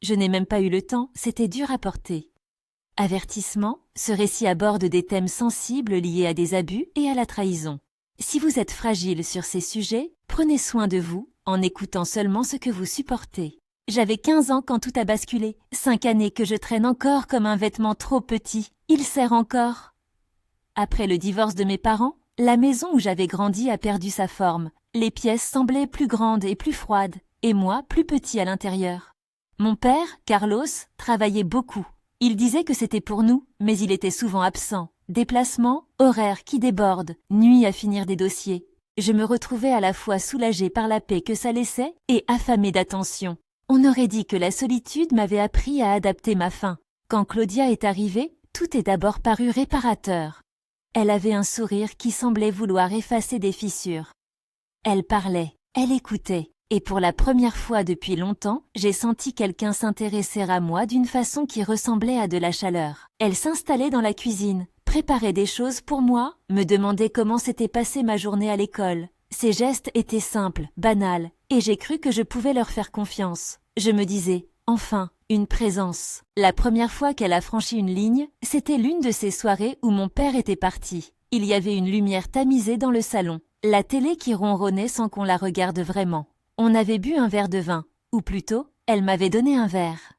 Je n'ai même pas eu le temps, c'était dur à porter. Avertissement, ce récit aborde des thèmes sensibles liés à des abus et à la trahison. Si vous êtes fragile sur ces sujets, prenez soin de vous en écoutant seulement ce que vous supportez. J'avais 15 ans quand tout a basculé, 5 années que je traîne encore comme un vêtement trop petit. Il sert encore. Après le divorce de mes parents, la maison où j'avais grandi a perdu sa forme. Les pièces semblaient plus grandes et plus froides, et moi plus petit à l'intérieur. Mon père, Carlos, travaillait beaucoup. Il disait que c'était pour nous, mais il était souvent absent. Déplacements, horaires qui débordent, nuit à finir des dossiers. Je me retrouvais à la fois soulagée par la paix que ça laissait et affamée d'attention. On aurait dit que la solitude m'avait appris à adapter ma faim. Quand Claudia est arrivée, tout est d'abord paru réparateur. Elle avait un sourire qui semblait vouloir effacer des fissures. Elle parlait, elle écoutait, et pour la première fois depuis longtemps, j'ai senti quelqu'un s'intéresser à moi d'une façon qui ressemblait à de la chaleur. Elle s'installait dans la cuisine, préparait des choses pour moi, me demandait comment s'était passée ma journée à l'école. Ses gestes étaient simples, banals, et j'ai cru que je pouvais leur faire confiance. Je me disais, enfin, une présence. La première fois qu'elle a franchi une ligne, c'était l'une de ces soirées où mon père était parti. Il y avait une lumière tamisée dans le salon, la télé qui ronronnait sans qu'on la regarde vraiment. On avait bu un verre de vin, ou plutôt, elle m'avait donné un verre.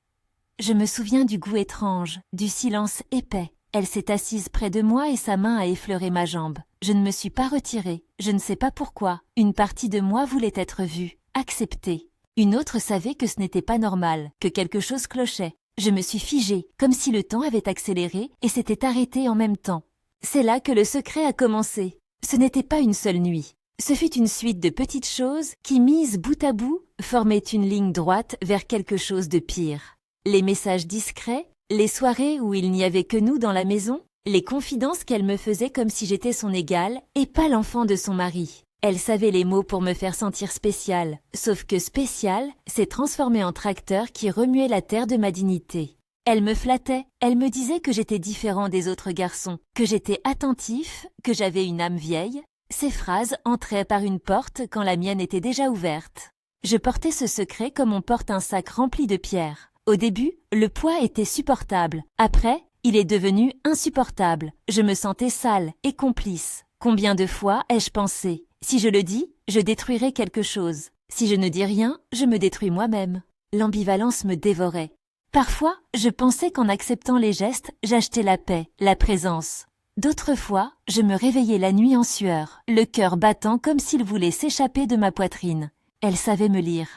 Je me souviens du goût étrange, du silence épais. Elle s'est assise près de moi et sa main a effleuré ma jambe. Je ne me suis pas retirée, je ne sais pas pourquoi. Une partie de moi voulait être vue, acceptée. Une autre savait que ce n'était pas normal, que quelque chose clochait. Je me suis figée, comme si le temps avait accéléré et s'était arrêté en même temps. C'est là que le secret a commencé. Ce n'était pas une seule nuit. Ce fut une suite de petites choses qui, mises bout à bout, formaient une ligne droite vers quelque chose de pire. Les messages discrets, les soirées où il n'y avait que nous dans la maison, les confidences qu'elle me faisait comme si j'étais son égale et pas l'enfant de son mari. Elle savait les mots pour me faire sentir spéciale, sauf que spécial s'est transformé en tracteur qui remuait la terre de ma dignité. Elle me flattait, elle me disait que j'étais différent des autres garçons, que j'étais attentif, que j'avais une âme vieille. Ces phrases entraient par une porte quand la mienne était déjà ouverte. Je portais ce secret comme on porte un sac rempli de pierres. Au début, le poids était supportable. Après, il est devenu insupportable. Je me sentais sale et complice. Combien de fois ai-je pensé ? Si je le dis, je détruirai quelque chose. Si je ne dis rien, je me détruis moi-même. L'ambivalence me dévorait. Parfois, je pensais qu'en acceptant les gestes, j'achetais la paix, la présence. D'autres fois, je me réveillais la nuit en sueur, le cœur battant comme s'il voulait s'échapper de ma poitrine. Elle savait me lire.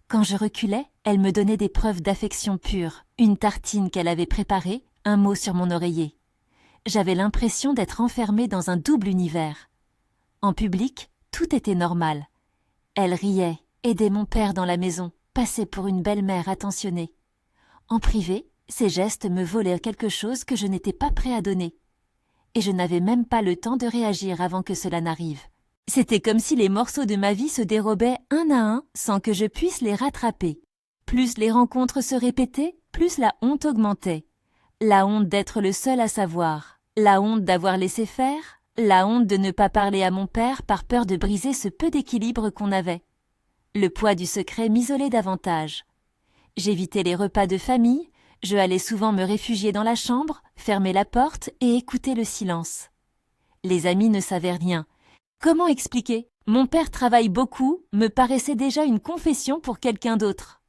Quand je reculais, elle me donnait des preuves d'affection pure, une tartine qu'elle avait préparée, un mot sur mon oreiller. J'avais l'impression d'être enfermée dans un double univers. En public, tout était normal. Elle riait, aidait mon père dans la maison, passait pour une belle-mère attentionnée. En privé, ses gestes me volaient quelque chose que je n'étais pas prêt à donner. Et je n'avais même pas le temps de réagir avant que cela n'arrive. C'était comme si les morceaux de ma vie se dérobaient un à un sans que je puisse les rattraper. Plus les rencontres se répétaient, plus la honte augmentait. La honte d'être le seul à savoir, la honte d'avoir laissé faire, la honte de ne pas parler à mon père par peur de briser ce peu d'équilibre qu'on avait. Le poids du secret m'isolait davantage. J'évitais les repas de famille, je allais souvent me réfugier dans la chambre, fermer la porte et écouter le silence. Les amis ne savaient rien. Comment expliquer ? Mon père travaille beaucoup, me paraissait déjà une confession pour quelqu'un d'autre.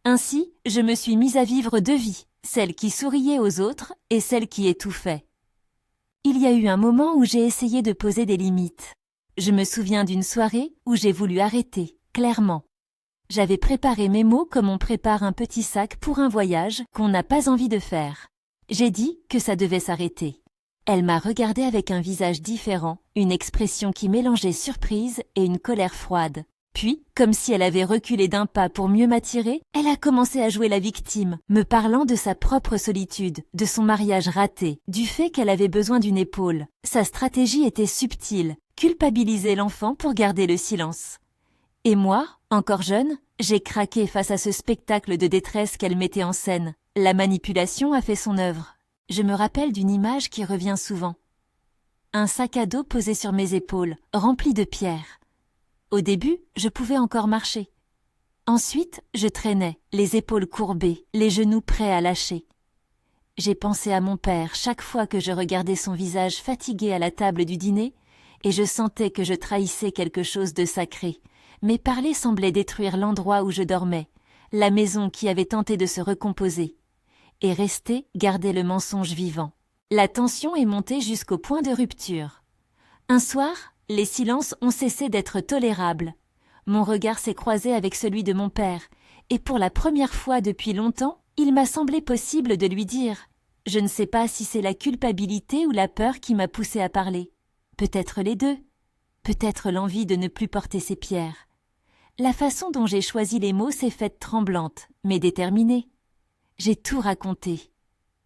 Ainsi, je me suis mise à vivre deux vies, celle qui souriait aux autres et celle qui étouffait. Il y a eu un moment où j'ai essayé de poser des limites. Je me souviens d'une soirée où j'ai voulu arrêter, clairement. J'avais préparé mes mots comme on prépare un petit sac pour un voyage qu'on n'a pas envie de faire. J'ai dit que ça devait s'arrêter. Elle m'a regardé avec un visage différent, une expression qui mélangeait surprise et une colère froide. Puis, comme si elle avait reculé d'un pas pour mieux m'attirer, elle a commencé à jouer la victime, me parlant de sa propre solitude, de son mariage raté, du fait qu'elle avait besoin d'une épaule. Sa stratégie était subtile, culpabiliser l'enfant pour garder le silence. Et moi, encore jeune, j'ai craqué face à ce spectacle de détresse qu'elle mettait en scène. La manipulation a fait son œuvre. Je me rappelle d'une image qui revient souvent. Un sac à dos posé sur mes épaules, rempli de pierres. Au début, je pouvais encore marcher. Ensuite, je traînais, les épaules courbées, les genoux prêts à lâcher. J'ai pensé à mon père chaque fois que je regardais son visage fatigué à la table du dîner, et je sentais que je trahissais quelque chose de sacré. Mes parler semblait détruire l'endroit où je dormais, la maison qui avait tenté de se recomposer. Et rester gardait le mensonge vivant. La tension est montée jusqu'au point de rupture. Un soir, les silences ont cessé d'être tolérables. Mon regard s'est croisé avec celui de mon père, et pour la première fois depuis longtemps, il m'a semblé possible de lui dire « Je ne sais pas si c'est la culpabilité ou la peur qui m'a poussé à parler. Peut-être les deux. Peut-être l'envie de ne plus porter ces pierres. » La façon dont j'ai choisi les mots s'est faite tremblante, mais déterminée. J'ai tout raconté.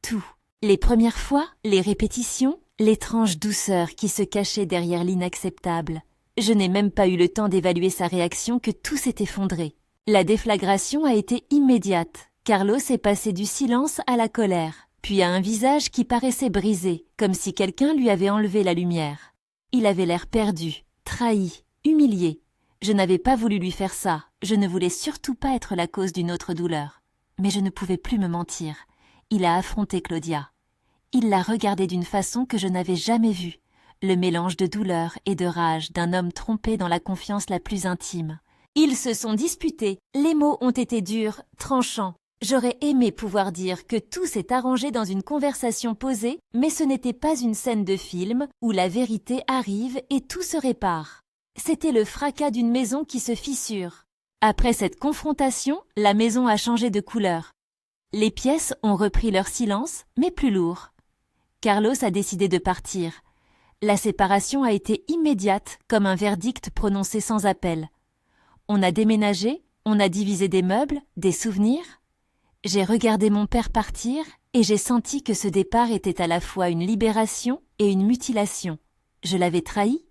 Tout. Les premières fois, les répétitions, l'étrange douceur qui se cachait derrière l'inacceptable. Je n'ai même pas eu le temps d'évaluer sa réaction que tout s'est effondré. La déflagration a été immédiate. Carlos est passé du silence à la colère, puis à un visage qui paraissait brisé, comme si quelqu'un lui avait enlevé la lumière. Il avait l'air perdu, trahi, humilié. Je n'avais pas voulu lui faire ça, je ne voulais surtout pas être la cause d'une autre douleur. Mais je ne pouvais plus me mentir. Il a affronté Claudia. Il l'a regardée d'une façon que je n'avais jamais vue, le mélange de douleur et de rage d'un homme trompé dans la confiance la plus intime. Ils se sont disputés, les mots ont été durs, tranchants. J'aurais aimé pouvoir dire que tout s'est arrangé dans une conversation posée, mais ce n'était pas une scène de film où la vérité arrive et tout se répare. C'était le fracas d'une maison qui se fissure. Après cette confrontation, la maison a changé de couleur. Les pièces ont repris leur silence, mais plus lourd. Carlos a décidé de partir. La séparation a été immédiate, comme un verdict prononcé sans appel. On a déménagé, on a divisé des meubles, des souvenirs. J'ai regardé mon père partir et j'ai senti que ce départ était à la fois une libération et une mutilation. Je l'avais trahi?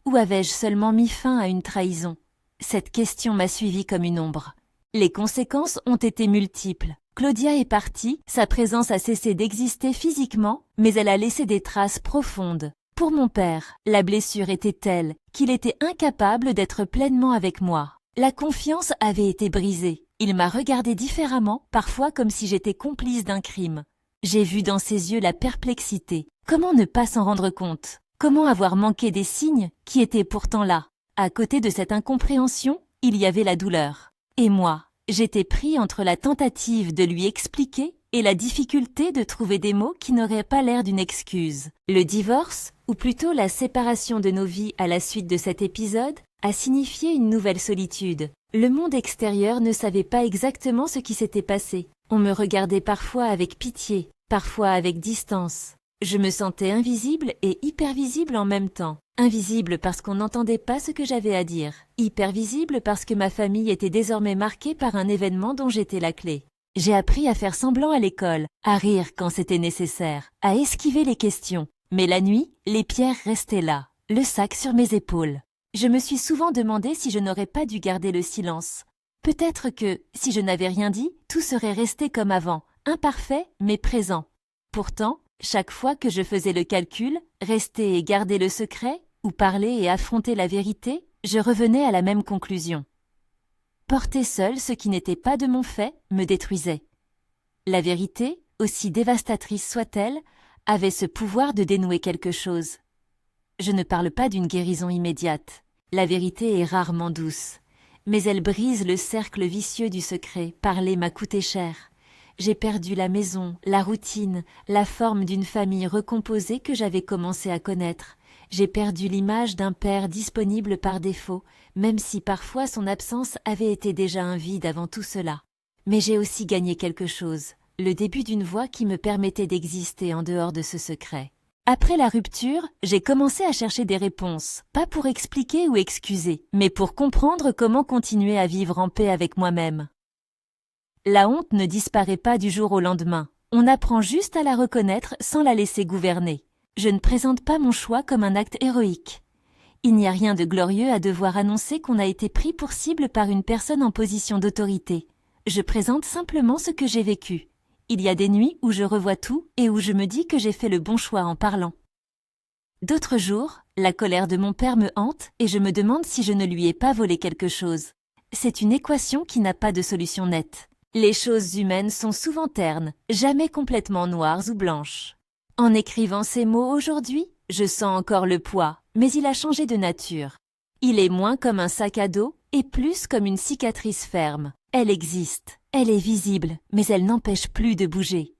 Ou avais-je seulement mis fin à une trahison? Cette question m'a suivi comme une ombre. Les conséquences ont été multiples. Claudia est partie, sa présence a cessé d'exister physiquement, mais elle a laissé des traces profondes. Pour mon père, la blessure était telle qu'il était incapable d'être pleinement avec moi. La confiance avait été brisée. Il m'a regardé différemment, parfois comme si j'étais complice d'un crime. J'ai vu dans ses yeux la perplexité. Comment ne pas s'en rendre compte? Comment avoir manqué des signes qui étaient pourtant là? À côté de cette incompréhension, il y avait la douleur. Et moi, j'étais pris entre la tentative de lui expliquer et la difficulté de trouver des mots qui n'auraient pas l'air d'une excuse. Le divorce, ou plutôt la séparation de nos vies à la suite de cet épisode, a signifié une nouvelle solitude. Le monde extérieur ne savait pas exactement ce qui s'était passé. On me regardait parfois avec pitié, parfois avec distance. Je me sentais invisible et hypervisible en même temps. Invisible parce qu'on n'entendait pas ce que j'avais à dire. Hypervisible parce que ma famille était désormais marquée par un événement dont j'étais la clé. J'ai appris à faire semblant à l'école, à rire quand c'était nécessaire, à esquiver les questions. Mais la nuit, les pierres restaient là, le sac sur mes épaules. Je me suis souvent demandé si je n'aurais pas dû garder le silence. Peut-être que, si je n'avais rien dit, tout serait resté comme avant, imparfait mais présent. Pourtant, chaque fois que je faisais le calcul, rester et garder le secret, ou parler et affronter la vérité, je revenais à la même conclusion. Porter seul ce qui n'était pas de mon fait me détruisait. La vérité, aussi dévastatrice soit-elle, avait ce pouvoir de dénouer quelque chose. Je ne parle pas d'une guérison immédiate. La vérité est rarement douce. Mais elle brise le cercle vicieux du secret. Parler m'a coûté cher. J'ai perdu la maison, la routine, la forme d'une famille recomposée que j'avais commencé à connaître. J'ai perdu l'image d'un père disponible par défaut, même si parfois son absence avait été déjà un vide avant tout cela. Mais j'ai aussi gagné quelque chose, le début d'une voie qui me permettait d'exister en dehors de ce secret. Après la rupture, j'ai commencé à chercher des réponses, pas pour expliquer ou excuser, mais pour comprendre comment continuer à vivre en paix avec moi-même. La honte ne disparaît pas du jour au lendemain. On apprend juste à la reconnaître sans la laisser gouverner. Je ne présente pas mon choix comme un acte héroïque. Il n'y a rien de glorieux à devoir annoncer qu'on a été pris pour cible par une personne en position d'autorité. Je présente simplement ce que j'ai vécu. Il y a des nuits où je revois tout et où je me dis que j'ai fait le bon choix en parlant. D'autres jours, la colère de mon père me hante et je me demande si je ne lui ai pas volé quelque chose. c'est une équation qui n'a pas de solution nette. Les choses humaines sont souvent ternes, jamais complètement noires ou blanches. En écrivant ces mots aujourd'hui, je sens encore le poids, mais il a changé de nature. Il est moins comme un sac à dos et plus comme une cicatrice ferme. Elle existe, elle est visible, mais elle n'empêche plus de bouger.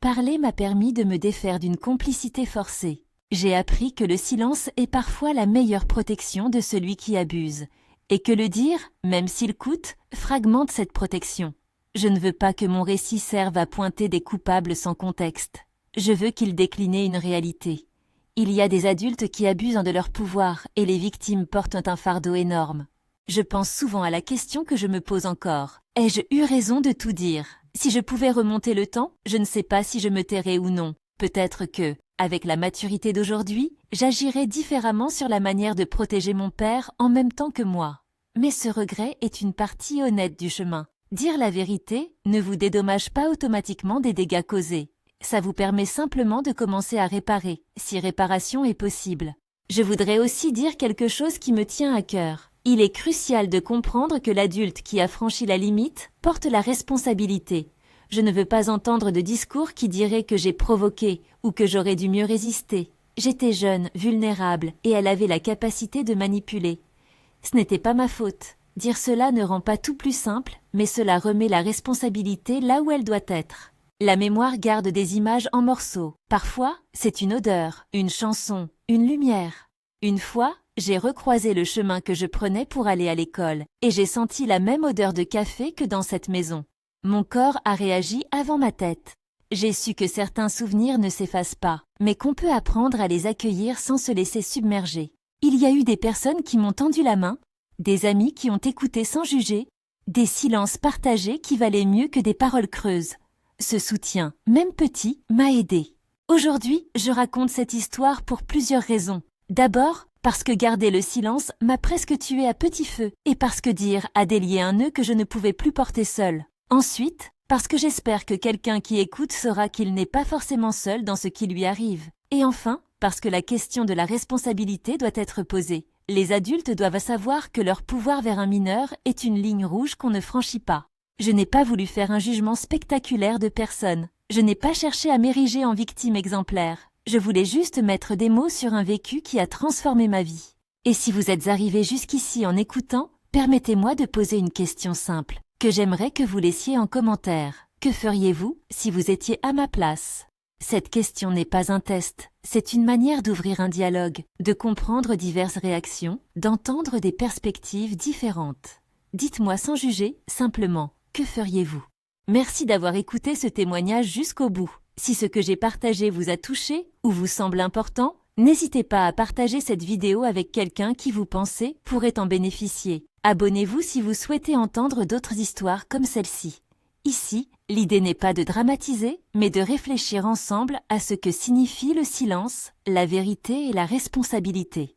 Parler m'a permis de me défaire d'une complicité forcée. J'ai appris que le silence est parfois la meilleure protection de celui qui abuse, et que le dire, même s'il coûte, fragmente cette protection. Je ne veux pas que mon récit serve à pointer des coupables sans contexte. Je veux qu'il décline une réalité. Il y a des adultes qui abusent de leur pouvoir et les victimes portent un fardeau énorme. Je pense souvent à la question que je me pose encore. Ai-je eu raison de tout dire? Si je pouvais remonter le temps, je ne sais pas si je me tairais ou non. Peut-être que, avec la maturité d'aujourd'hui, j'agirais différemment sur la manière de protéger mon père en même temps que moi. Mais ce regret est une partie honnête du chemin. Dire la vérité ne vous dédommage pas automatiquement des dégâts causés. Ça vous permet simplement de commencer à réparer, si réparation est possible. Je voudrais aussi dire quelque chose qui me tient à cœur. Il est crucial de comprendre que l'adulte qui a franchi la limite porte la responsabilité. Je ne veux pas entendre de discours qui diraient que j'ai provoqué ou que j'aurais dû mieux résister. J'étais jeune, vulnérable, et elle avait la capacité de manipuler. Ce n'était pas ma faute. Dire cela ne rend pas tout plus simple, mais cela remet la responsabilité là où elle doit être. La mémoire garde des images en morceaux. Parfois, c'est une odeur, une chanson, une lumière. Une fois, j'ai recroisé le chemin que je prenais pour aller à l'école, et j'ai senti la même odeur de café que dans cette maison. Mon corps a réagi avant ma tête. J'ai su que certains souvenirs ne s'effacent pas, mais qu'on peut apprendre à les accueillir sans se laisser submerger. Il y a eu des personnes qui m'ont tendu la main, des amis qui ont écouté sans juger, des silences partagés qui valaient mieux que des paroles creuses. Ce soutien, même petit, m'a aidé. Aujourd'hui, je raconte cette histoire pour plusieurs raisons. D'abord, parce que garder le silence m'a presque tué à petit feu, et parce que dire a délié un nœud que je ne pouvais plus porter seul. Ensuite, parce que j'espère que quelqu'un qui écoute saura qu'il n'est pas forcément seul dans ce qui lui arrive. Et enfin, parce que la question de la responsabilité doit être posée. Les adultes doivent savoir que leur pouvoir vers un mineur est une ligne rouge qu'on ne franchit pas. Je n'ai pas voulu faire un jugement spectaculaire de personne. Je n'ai pas cherché à m'ériger en victime exemplaire. Je voulais juste mettre des mots sur un vécu qui a transformé ma vie. Et si vous êtes arrivé jusqu'ici en écoutant, permettez-moi de poser une question simple, que j'aimerais que vous laissiez en commentaire. Que feriez-vous si vous étiez à ma place? Cette question n'est pas un test, c'est une manière d'ouvrir un dialogue, de comprendre diverses réactions, d'entendre des perspectives différentes. Dites-moi sans juger, simplement, que feriez-vous? Merci d'avoir écouté ce témoignage jusqu'au bout. Si ce que j'ai partagé vous a touché ou vous semble important, n'hésitez pas à partager cette vidéo avec quelqu'un qui vous pensez pourrait en bénéficier. Abonnez-vous si vous souhaitez entendre d'autres histoires comme celle-ci. Ici, l'idée n'est pas de dramatiser, mais de réfléchir ensemble à ce que signifie le silence, la vérité et la responsabilité.